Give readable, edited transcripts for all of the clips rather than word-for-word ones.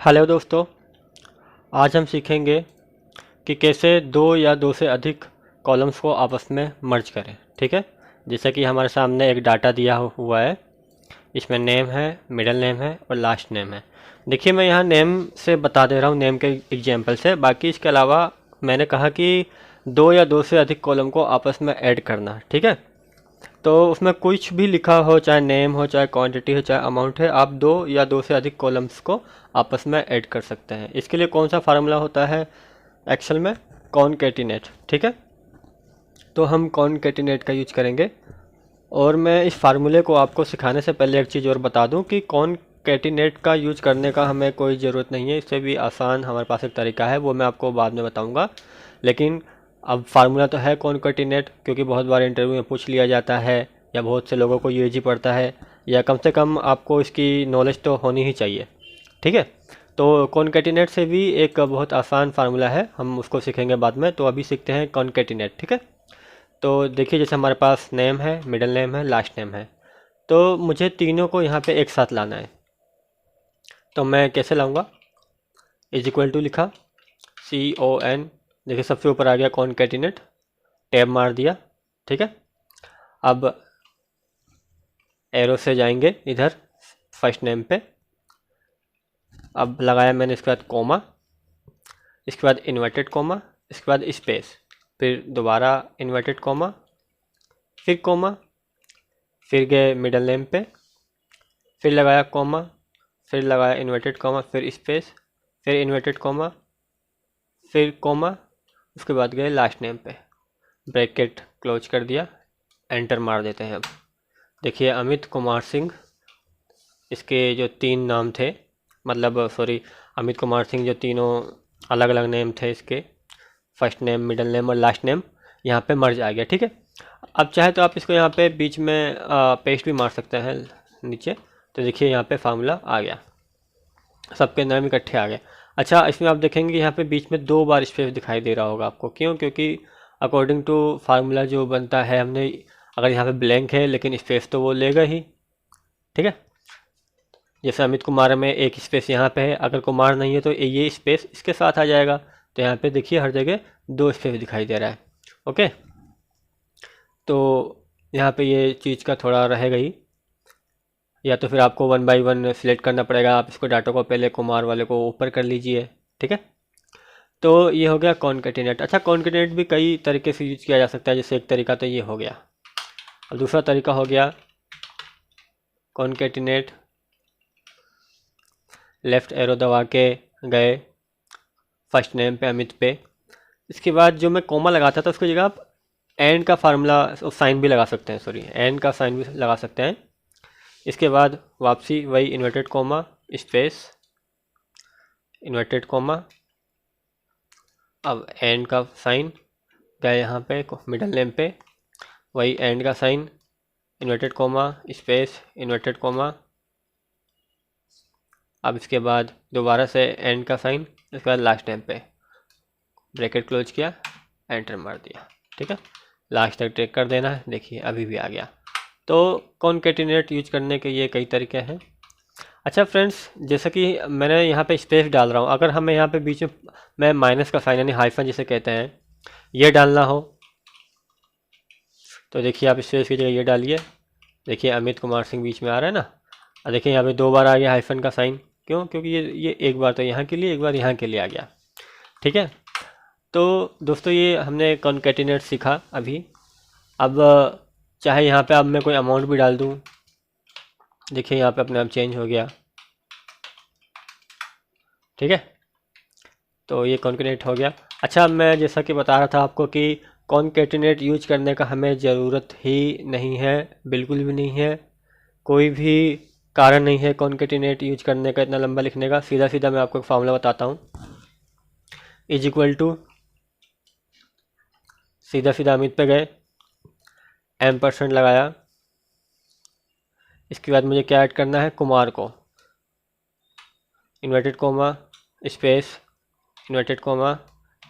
Hello दोस्तों, आज हम सीखेंगे कि कैसे दो या दो से अधिक कॉलम्स को आपस में मर्ज करें। ठीक है, जैसे कि हमारे सामने एक डाटा दिया हुआ है। इसमें नेम है, मिडिल नेम है और लास्ट नेम है। देखिए, मैं यहाँ नेम से बता दे रहा हूँ, नेम के एग्जाम्पल से। बाकी इसके अलावा मैंने कहा कि दो या दो से अधिक कॉलम को आपस में ऐड करना। ठीक है, तो उसमें कुछ भी लिखा हो, चाहे नेम हो, चाहे क्वांटिटी हो, चाहे अमाउंट है, आप दो या दो से अधिक कॉलम्स को आपस में ऐड कर सकते हैं। इसके लिए कौन सा फार्मूला होता है एक्सेल में? कॉनकैटिनेट। ठीक है, तो हम कॉनकैटिनेट का यूज करेंगे। और मैं इस फार्मूले को आपको सिखाने से पहले एक चीज़ और बता दूं कि कॉनकैटिनेट का यूज करने का हमें कोई ज़रूरत नहीं है। इससे भी आसान हमारे पास एक तरीका है, वो मैं आपको बाद में बताऊंगा। लेकिन अब फार्मूला तो है कॉनकैटिनेट, क्योंकि बहुत बार इंटरव्यू में पूछ लिया जाता है, या बहुत से लोगों को ये ही पड़ता है, या कम से कम आपको इसकी नॉलेज तो होनी ही चाहिए। ठीक है, तो कॉनकैटिनेट से भी एक बहुत आसान फार्मूला है, हम उसको सीखेंगे बाद में। तो अभी सीखते हैं कॉनकैटिनेट। ठीक है, तो देखिए, जैसे हमारे पास नेम है, मिडिल नेम है, लास्ट नेम है, तो मुझे तीनों को यहाँ पे एक साथ लाना है। तो मैं कैसे लाऊंगा? इज इक्वल टू लिखा, CON, देखिए सबसे ऊपर आ गया कॉनकैटिनेट, टैब मार दिया। ठीक है, अब एरो से जाएंगे इधर फर्स्ट नेम पे, अब लगाया मैंने, इसके बाद कोमा, इसके बाद इन्वर्टेड कोमा, इसके बाद स्पेस, फिर दोबारा इन्वर्टेड कोमा, फिर कोमा, फिर गए मिडिल नेम पे, फिर लगाया कोमा, फिर लगाया इन्वर्टेड कोमा, फिर स्पेस, फिर इन्वर्टेड कोमा, फिर कोमा, उसके बाद गए लास्ट नेम पे, ब्रैकेट क्लोज कर दिया, एंटर मार देते हैं। अब देखिए, अमित कुमार सिंह, इसके जो तीन नाम थे, मतलब सॉरी, अमित कुमार सिंह जो तीनों अलग अलग नेम थे इसके, फर्स्ट नेम, मिडिल नेम और लास्ट नेम, यहाँ पे मर्ज आ गया। ठीक है, अब चाहे तो आप इसको यहाँ पे बीच में पेस्ट भी मार सकते हैं नीचे। तो देखिए, यहाँ पे फार्मूला आ गया, सबके नाम इकट्ठे आ गए। अच्छा, इसमें आप देखेंगे यहाँ पे बीच में 2 बार स्पेस दिखाई दे रहा होगा आपको। क्यों? क्योंकि अकॉर्डिंग टू फार्मूला जो बनता है, हमने अगर यहाँ पे ब्लैंक है लेकिन स्पेस तो वो लेगा ही। ठीक है, जैसे अमित कुमार में एक स्पेस यहाँ पे है, अगर कुमार नहीं है तो ये स्पेस इसके साथ आ जाएगा। तो यहाँ पे देखिए हर जगह 2 स्पेस दिखाई दे रहा है। ओके, तो यहाँ पे ये चीज़ का थोड़ा रहेगा ही, या तो फिर आपको 1 बाई 1 सिलेक्ट करना पड़ेगा। आप इसको डाटा को पहले कुमार वाले को ऊपर कर लीजिए। ठीक है, तो ये हो गया कॉनकैटिनेट। अच्छा, कॉनकैटिनेट भी कई तरीके से यूज किया जा सकता है। जैसे एक तरीका तो ये हो गया, और दूसरा तरीका हो गया कॉनकैटिनेट, लेफ़्ट एरो दबा के गए फर्स्ट नेम पे, अमित पे। इसके बाद जो मैं कोमा लगाता था, उसकी जगह आप एंड का फार्मूला साइन भी लगा सकते हैं, सॉरी, एंड का साइन भी लगा सकते हैं। इसके बाद वापसी वही inverted comma, space, inverted comma, अब एंड का साइन गए यहाँ पे मिडिल नेम पे, वही एंड का sign, inverted comma, space, inverted comma, अब इसके बाद दोबारा से एंड का साइन, इसके बाद लास्ट नेम पे ब्रैकेट क्लोज किया, एंटर मार दिया। ठीक है, लास्ट तक ट्रैक कर देना है। देखिए, अभी भी आ गया। तो कॉनकैटिनेट यूज करने के ये कई तरीके हैं। अच्छा फ्रेंड्स, जैसे कि मैंने यहाँ पे स्पेस डाल रहा हूँ, अगर हमें यहाँ पे बीच में मैं माइनस का साइन, यानी हाइफन जिसे कहते हैं, ये डालना हो, तो देखिए आप स्पेस की जगह ये डालिए। देखिए, अमित कुमार सिंह बीच में आ रहा है ना। और देखिए यहाँ पे 2 बार आ गया हाइफन का साइन। क्यों? क्योंकि ये एक बार तो यहाँ के लिए, एक बार यहाँ के लिए आ गया। ठीक है, तो दोस्तों, ये हमने कॉनकैटिनेट सीखा अभी। अब चाहे यहाँ पे अब मैं कोई अमाउंट भी डाल दूँ, देखिए यहाँ पे अपने आप चेंज हो गया। ठीक है, तो ये कॉनकैटिनेट हो गया। अच्छा, मैं जैसा कि बता रहा था आपको कि कॉनकैटिनेट यूज करने का हमें ज़रूरत ही नहीं है, बिल्कुल भी नहीं है। कोई भी कारण नहीं है कॉनकैटिनेट यूज करने का, इतना लंबा लिखने का। सीधा सीधा मैं आपको एक फार्मूला बताता हूँ। इज इक्वल टू, सीधा सीधा अमित पे गए, M% लगाया, इसके बाद मुझे क्या ऐड करना है? कुमार को, inverted comma, space, inverted coma,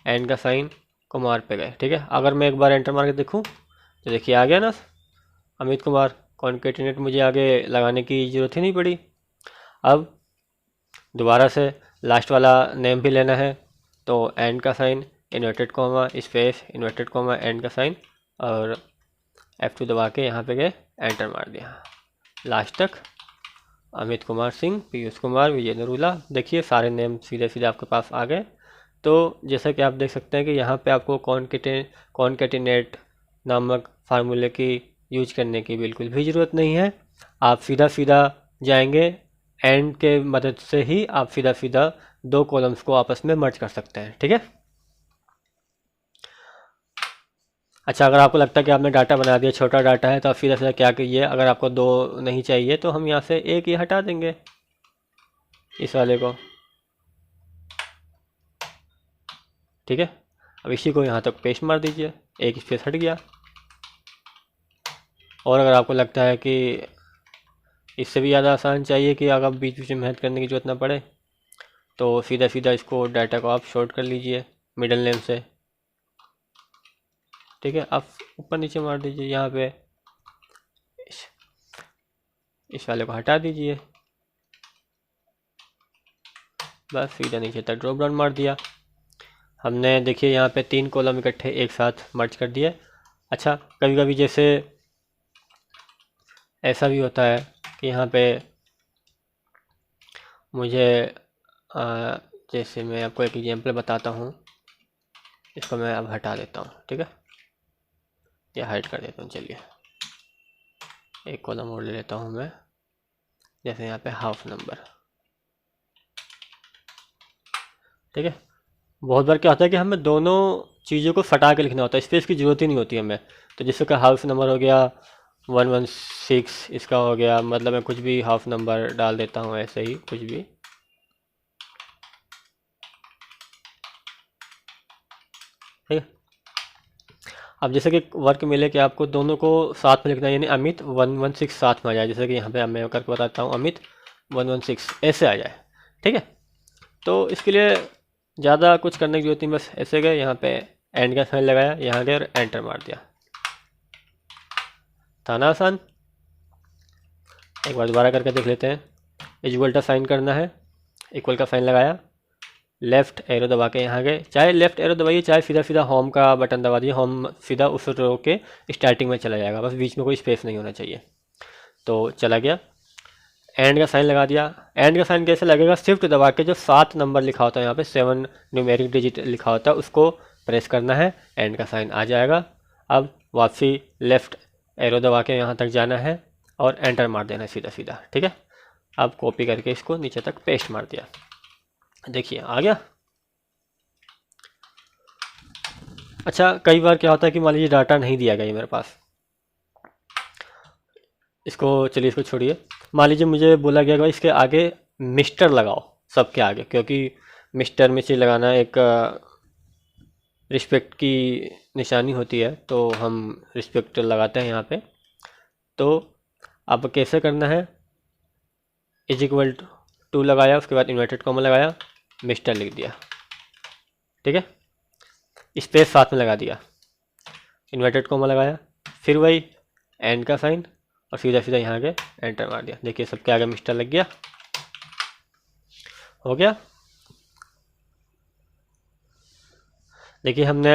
and का साइन, कुमार पे गए। ठीक है, अगर मैं एक बार एंटर मार के देखूँ तो देखिए आ गया ना अमित कुमार। कॉनकैटिनेट मुझे आगे लगाने की ज़रूरत ही नहीं पड़ी। अब दोबारा से लास्ट वाला नेम भी लेना है, तो एंड का sign, inverted comma, space, inverted comma, and का साइन, और F2 दबा के यहाँ पे गए, एंटर मार दिया। लास्ट तक अमित कुमार सिंह, पीयूष कुमार, विजय नरूला, देखिए सारे नेम सीधे सीधे आपके पास आ गए। तो जैसा कि आप देख सकते हैं कि यहाँ पे आपको कॉनकेटिनेट नामक फार्मूले की यूज करने की बिल्कुल भी ज़रूरत नहीं है। आप सीधा सीधा जाएंगे, एंड के मदद से ही आप सीधा सीधा दो कॉलम्स को आपस में मर्ज कर सकते हैं, ठीक है। अच्छा, अगर आपको लगता है कि आपने डाटा बना दिया, छोटा डाटा है, तो आप सीधा सीधा क्या कीजिए, अगर आपको दो नहीं चाहिए तो हम यहाँ से एक ही हटा देंगे, इस वाले को, ठीक है। अब इसी को यहाँ तक पेस्ट मार दीजिए, एक स्पेस हट गया। और अगर आपको लगता है कि इससे भी ज़्यादा आसान चाहिए कि अगर बीच बीच में मेहनत करने की जरूरत ना पड़े, तो सीधा सीधा इसको डाटा को आप शॉर्ट कर लीजिए मिडल नेम से, ठीक है। आप ऊपर नीचे मार दीजिए, यहाँ पे इस वाले को हटा दीजिए, बस सीधा नीचे तक ड्रॉप डाउन मार दिया हमने। देखिए यहाँ पे 3 कॉलम इकट्ठे एक साथ मर्ज कर दिए। अच्छा, कभी कभी जैसे ऐसा भी होता है कि यहाँ पे मुझे जैसे मैं आपको एक एग्जांपल बताता हूँ, इसको मैं अब हटा देता हूँ, ठीक है, या हाइड कर देता हूँ। चलिए एक कॉलम और ले लेता हूँ मैं, जैसे यहाँ पे हाफ नंबर, ठीक है। बहुत बार क्या होता है कि हमें दोनों चीज़ों को फटा के लिखना होता है, स्पेस की ज़रूरत ही नहीं होती हमें। तो जैसे कि हाफ नंबर हो गया 116, इसका हो गया, मतलब मैं कुछ भी हाफ नंबर डाल देता हूँ, ऐसे ही कुछ भी, ठीक है। अब जैसे कि वर्क मिले कि आपको दोनों को साथ में लिखना है, यानी अमित 116 साथ में आ जाए, जैसे कि यहाँ पे मैं करके बताता हूँ, अमित 116 ऐसे आ जाए, ठीक है। तो इसके लिए ज़्यादा कुछ करने की जरूरत नहीं, बस ऐसे गए, यहाँ पे एंड का साइन लगाया, यहाँ गए और एंटर मार दिया, था ना आसान। एक बार दोबारा करके देख लेते हैं। इक्वल का साइन करना है, इक्वल का साइन लगाया, लेफ़्ट एरो दबा के यहाँ गए, चाहे लेफ़्ट एरो दबाइए, चाहे सीधा सीधा होम का बटन दबा दिए, होम सीधा उस रो के स्टार्टिंग में चला जाएगा, बस बीच में कोई स्पेस नहीं होना चाहिए। तो चला गया, एंड का साइन लगा दिया। एंड का साइन कैसे लगेगा, शिफ्ट दबा के जो 7 नंबर लिखा होता है, यहाँ पे 7 न्यूमेरिक डिजिट लिखा होता है, उसको प्रेस करना है, एंड का साइन आ जाएगा। अब वापसी लेफ़्ट एरो दबा के यहाँ तक जाना है और एंटर मार देना है सीधा सीधा, ठीक है। अब कॉपी करके इसको नीचे तक पेस्ट मार दिया, देखिए आ गया। अच्छा, कई बार क्या होता है कि मान लीजिए डाटा नहीं दिया गया मेरे पास, इसको चलिए इसको छोड़िए, मान लीजिए मुझे बोला गया कि इसके आगे मिस्टर लगाओ, सबके आगे, क्योंकि मिस्टर मिस्टर लगाना एक रिस्पेक्ट की निशानी होती है, तो हम रिस्पेक्ट लगाते हैं यहाँ पे। तो अब कैसे करना है, इज इक्वल टू लगाया, उसके बाद इन्वर्टेड कॉमा लगाया, मिस्टर लिख दिया, ठीक है, स्पेस साथ में लगा दिया, इन्वर्टेड कॉमा लगाया, फिर वही एंड का साइन और सीधा सीधा यहाँ के एंटर मार दिया। देखिए सबके आगे मिस्टर लग गया, हो गया। देखिए हमने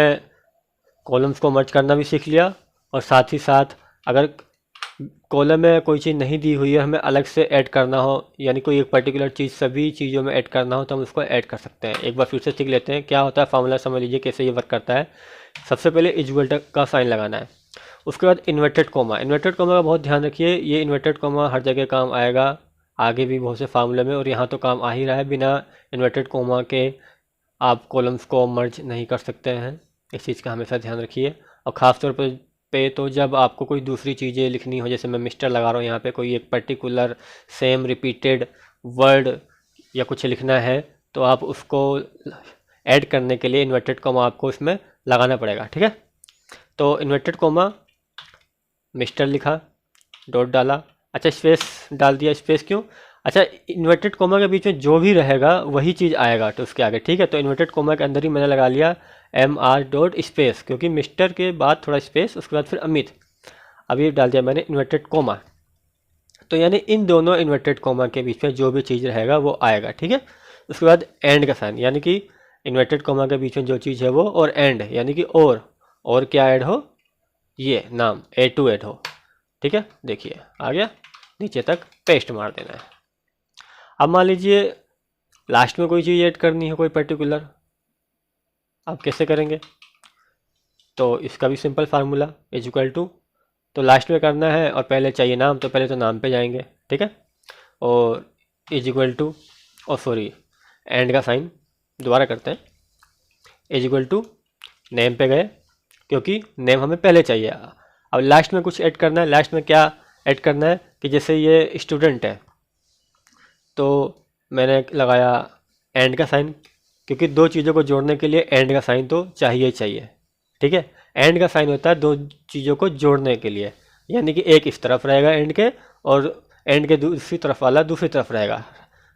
कॉलम्स को मर्ज करना भी सीख लिया, और साथ ही साथ अगर कॉलम में कोई चीज़ नहीं दी हुई है, हमें अलग से ऐड करना हो, यानी कोई एक पर्टिकुलर चीज़ सभी चीज़ों में ऐड करना हो, तो हम उसको ऐड कर सकते हैं। एक बार फिर से सीख लेते हैं क्या होता है, फार्मूला समझ लीजिए कैसे ये वर्क करता है। सबसे पहले इक्वल का साइन लगाना है, उसके बाद इन्वर्टेड कॉमा, इन्वर्टेड कॉमा का बहुत ध्यान रखिए, ये इन्वर्टेड कॉमा हर जगह काम आएगा, आगे भी बहुत से फार्मूले में, और यहाँ तो काम आ ही रहा है। बिना इन्वर्टेड कॉमा के आप कॉलम्स को मर्ज नहीं कर सकते हैं, इस चीज़ का हमेशा ध्यान रखिए। और ख़ास तौर पे तो जब आपको कोई दूसरी चीज़ें लिखनी हो, जैसे मैं मिस्टर लगा रहा हूँ यहाँ पे, कोई एक पर्टिकुलर सेम रिपीटेड वर्ड या कुछ लिखना है, तो आप उसको ऐड करने के लिए इन्वर्टेड कॉमा आपको इसमें लगाना पड़ेगा, ठीक है। तो इन्वर्टेड कॉमा, मिस्टर लिखा, डॉट डाला, अच्छा स्पेस डाल दिया, स्पेस क्यों, अच्छा इन्वर्टेड कॉमा के बीच में जो भी रहेगा वही चीज़ आएगा तो उसके आगे, ठीक है। तो इन्वर्टेड कॉमा के अंदर ही मैंने लगा लिया MR डॉट स्पेस, क्योंकि मिस्टर के बाद थोड़ा स्पेस, उसके बाद फिर अमित, अभी डाल दिया मैंने इन्वर्टेड कॉमा। तो यानी इन दोनों इन्वर्टेड कॉमा के बीच में जो भी चीज़ रहेगा वो आएगा, ठीक है। उसके बाद एंड का साइन, यानी कि इन्वर्टेड कॉमा के बीच में जो चीज़ है वो, और एंड यानी कि और क्या ऐड हो, ये नाम A2 ऐड हो। ठीक है, देखिए आ गया, नीचे तक पेस्ट मार देना है। अब मान लीजिए लास्ट में कोई चीज़ ऐड करनी है, कोई पर्टिकुलर, आप कैसे करेंगे? तो इसका भी simple formula is equal to, तो लास्ट में करना है और पहले चाहिए नाम, तो पहले तो नाम पे जाएंगे, ठीक है, और इज इक्वल टू, और सॉरी एंड का साइन दोबारा करते हैं, इज इक्वल टू नेम पे गए, क्योंकि नेम हमें पहले चाहिए। अब लास्ट में कुछ ऐड करना है, लास्ट में क्या ऐड करना है कि जैसे ये स्टूडेंट है, तो मैंने लगाया एंड का साइन, क्योंकि दो चीज़ों को जोड़ने के लिए एंड का साइन तो चाहिए ही चाहिए। ठीक है, एंड का साइन होता है दो चीज़ों को जोड़ने के लिए, यानी कि एक इस तरफ रहेगा एंड के, और एंड के दूसरी तरफ वाला दूसरी तरफ रहेगा।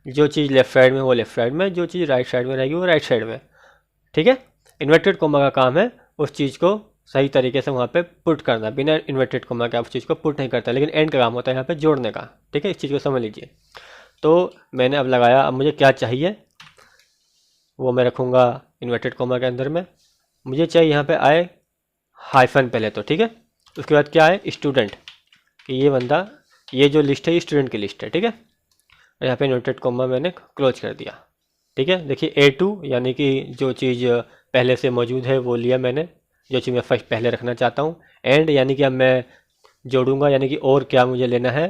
जो चीज़ लेफ्ट साइड में वो लेफ्ट साइड में, जो चीज़ राइट साइड में रहेगी वो राइट साइड में। ठीक है, इन्वर्टेड कोमा का काम है उस चीज़ को सही तरीके से वहाँ पे पुट करना, बिना इन्वर्टेड कोमा के आप उस चीज़ को पुट नहीं करता, लेकिन एंड का काम होता है यहाँ पे जोड़ने का। ठीक है, इस चीज़ को समझ लीजिए। तो मैंने अब लगाया, अब मुझे क्या चाहिए वो मैं रखूँगा इन्वर्टेड कोमा के अंदर में। मुझे चाहिए यहाँ पे आए हाइफन पहले तो, ठीक है, उसके बाद क्या है स्टूडेंट, कि ये बंदा, ये जो लिस्ट है ये स्टूडेंट की लिस्ट है। ठीक है, और यहाँ पे इन्वर्टेड कोमा मैंने क्लोज कर दिया। ठीक है, देखिए A2 यानी कि जो चीज़ पहले से मौजूद है वो लिया मैंने, जो चीज़ मैं फर्स्ट पहले रखना चाहता हूँ। एंड यानी कि अब मैं जोड़ूंगा, यानी कि और क्या मुझे लेना है,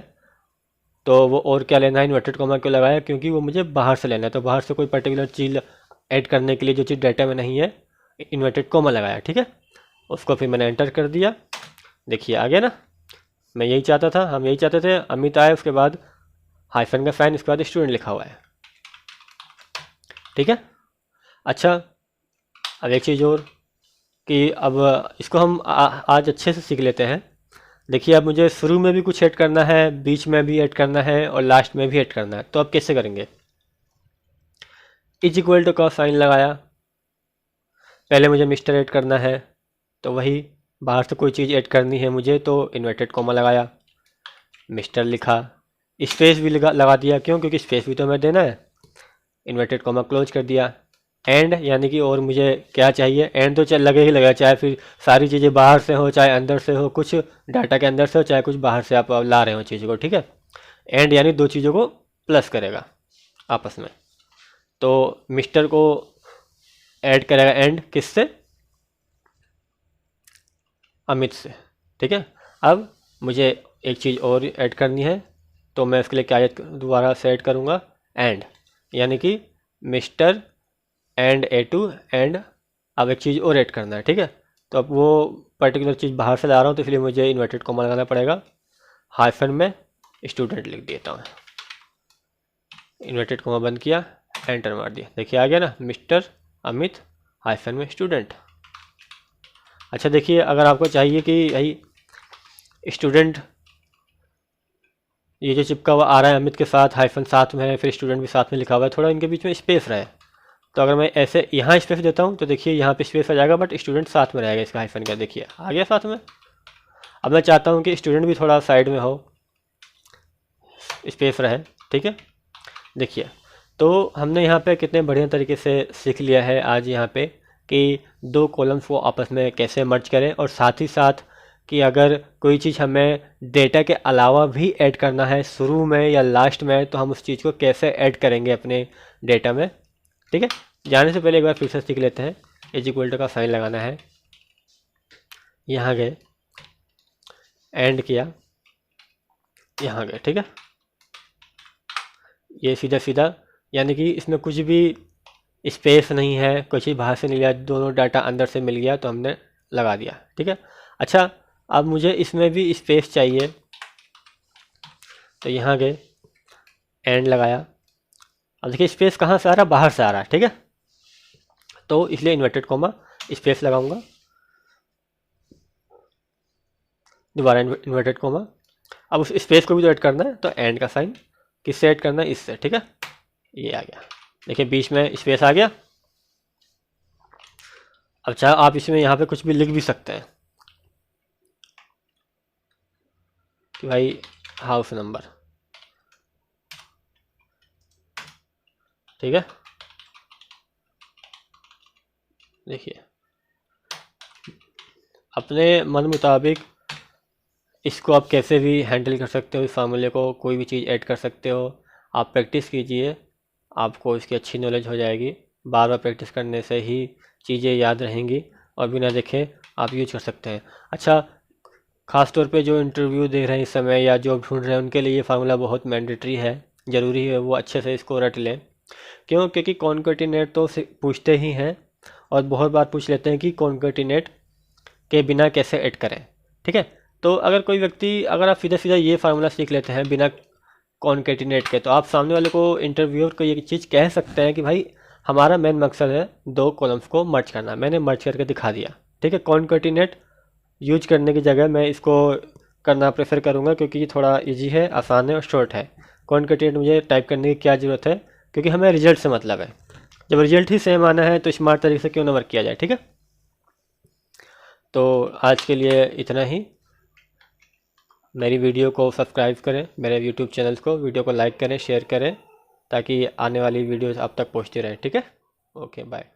तो वो और क्या लेना है इन्वर्टेड कोमा क्यों लगाया, क्योंकि वो मुझे बाहर से लेना है, तो बाहर से कोई पर्टिकुलर चीज़ ऐड करने के लिए जो चीज़ डाटा में नहीं है, इन्वर्टेड कोमा लगाया। ठीक है, उसको फिर मैंने एंटर कर दिया, देखिए आ गया ना, मैं यही चाहता था, हम यही चाहते थे। अमित आए, उसके बाद हाइफन का साइन, इसके बाद स्टूडेंट लिखा हुआ है। ठीक है, अच्छा अब एक चीज़ और, कि अब इसको हम आज अच्छे से सीख लेते हैं। देखिए अब मुझे शुरू में भी कुछ ऐड करना है, बीच में भी ऐड करना है, और लास्ट में भी ऐड करना है, तो अब कैसे करेंगे? इज इक्वल टू का साइन लगाया, पहले मुझे मिस्टर ऐड करना है, तो वही बाहर से कोई चीज़ ऐड करनी है मुझे, तो इन्वर्टेड कोमा लगाया, मिस्टर लिखा, स्पेस भी लगा दिया, क्यों? क्योंकि स्पेस भी तो हमें देना है, इन्वर्टेड कोमा क्लोज कर दिया। एंड यानी कि और मुझे क्या चाहिए, एंड तो चल लगे ही लगा, चाहे फिर सारी चीज़ें बाहर से हो चाहे अंदर से हो, कुछ डाटा के अंदर से हो चाहे कुछ बाहर से आप ला रहे हो चीज़ को। ठीक है, एंड यानी दो चीज़ों को प्लस करेगा आपस में, तो मिस्टर को ऐड करेगा एंड किससे, अमित से। ठीक है, अब मुझे एक चीज़ और ऐड करनी है, तो मैं इसके लिए क्या दोबारा से ऐड करूँगा, एंड यानी कि मिस्टर एंड A2 एंड, अब एक चीज़ और ऐड करना है। ठीक है, तो अब वो पर्टिकुलर चीज़ बाहर से ला रहा हूँ, तो इसलिए मुझे इन्वर्टेड कोमा लगाना पड़ेगा, हाइफन में स्टूडेंट लिख देता हूँ, इन्वर्टेड कोमा बंद किया, एंटर मार दिया, देखिए आ गया ना, मिस्टर अमित हाइफन में स्टूडेंट। अच्छा देखिए, अगर आपको चाहिए कि भाई स्टूडेंट ये जो चिपका हुआ आ रहा है अमित के साथ, हाइफन साथ में है, फिर स्टूडेंट भी साथ में लिखा हुआ है, थोड़ा इनके बीच में स्पेस रहे, तो अगर मैं ऐसे यहाँ स्पेस देता हूँ तो देखिए यहाँ पे स्पेस आ जाएगा, बट स्टूडेंट साथ में रहेगा इसका हाइफन का, देखिए आ गया साथ में। अब मैं चाहता हूँ कि स्टूडेंट भी थोड़ा साइड में हो, स्पेस रहे। ठीक है, देखिए तो हमने यहाँ पे कितने बढ़िया तरीके से सीख लिया है आज यहाँ पे, कि दो कॉलम्स को आपस में कैसे मर्ज करें, और साथ ही साथ कि अगर कोई चीज़ हमें डेटा के अलावा भी ऐड करना है शुरू में या लास्ट में, तो हम उस चीज़ को कैसे ऐड करेंगे अपने डेटा में। ठीक है, जाने से पहले एक बार फिर से सीख लेते हैं, इज इक्वल टू का साइन लगाना है, यहाँ गए, एंड किया, यहाँ गए। ठीक है, ये सीधा सीधा, यानी कि इसमें कुछ भी स्पेस नहीं है, कुछ ही बाहर से नहीं लिया, दोनों डाटा अंदर से मिल गया तो हमने लगा दिया। ठीक है, अच्छा अब मुझे इसमें भी स्पेस चाहिए, तो यहाँ गए, एंड लगाया, अब देखिए स्पेस कहाँ से आ रहा है, बाहर से आ रहा है। ठीक है, तो इसलिए इन्वर्टेड कोमा स्पेस लगाऊंगा, दोबारा इन्वर्टेड कोमा, अब उस स्पेस को भी तो ऐड करना है, तो एंड का साइन किससे ऐड करना है, इससे। ठीक है, ये आ गया, देखिए बीच में स्पेस आ गया। अब चाहे आप इसमें यहाँ पे कुछ भी लिख भी सकते हैं कि भाई हाउस नंबर, ठीक है, देखिए अपने मन मुताबिक इसको आप कैसे भी हैंडल कर सकते हो, इस फार्मूले को कोई भी चीज़ ऐड कर सकते हो। आप प्रैक्टिस कीजिए, आपको इसकी अच्छी नॉलेज हो जाएगी। बार बार प्रैक्टिस करने से ही चीज़ें याद रहेंगी और बिना देखे आप यूज कर सकते हैं। अच्छा, ख़ास तौर पे जो इंटरव्यू दे रहे हैं इस समय या जॉब ढूंढ रहे हैं उनके लिए ये फार्मूला बहुत मैंडेटरी है, ज़रूरी है वो अच्छे से इसको रट लें। क्यों? क्योंकि कॉन्केटिनेट तो पूछते ही हैं और बहुत बार पूछ लेते हैं कि कॉन्केटिनेट के बिना कैसे ऐड करें। ठीक है, तो अगर कोई व्यक्ति, अगर आप सीधा सीधा ये फार्मूला सीख लेते हैं बिना कॉन्केटिनेट के, तो आप सामने वाले को, इंटरव्यूअर को, ये चीज़ कह सकते हैं कि भाई हमारा मेन मकसद है दो कॉलम्स को मर्ज करना, मैंने मर्ज करके दिखा दिया। ठीक है, कॉन्केटिनेट यूज करने की जगह मैं इसको करना प्रेफर करूँगा क्योंकि ये थोड़ा इजी है, आसान है और शॉर्ट है। कॉन्केटिनेट मुझे टाइप करने की क्या ज़रूरत है, क्योंकि हमें रिजल्ट से मतलब है। जब रिजल्ट ही सेम आना है तो स्मार्ट तरीके से क्यों ना वर्क किया जाए। ठीक है, तो आज के लिए इतना ही। मेरी वीडियो को सब्सक्राइब करें, मेरे यूट्यूब चैनल को, वीडियो को लाइक करें, शेयर करें, ताकि आने वाली वीडियोस आप तक पहुंचती रहे। ठीक है, ओके बाय।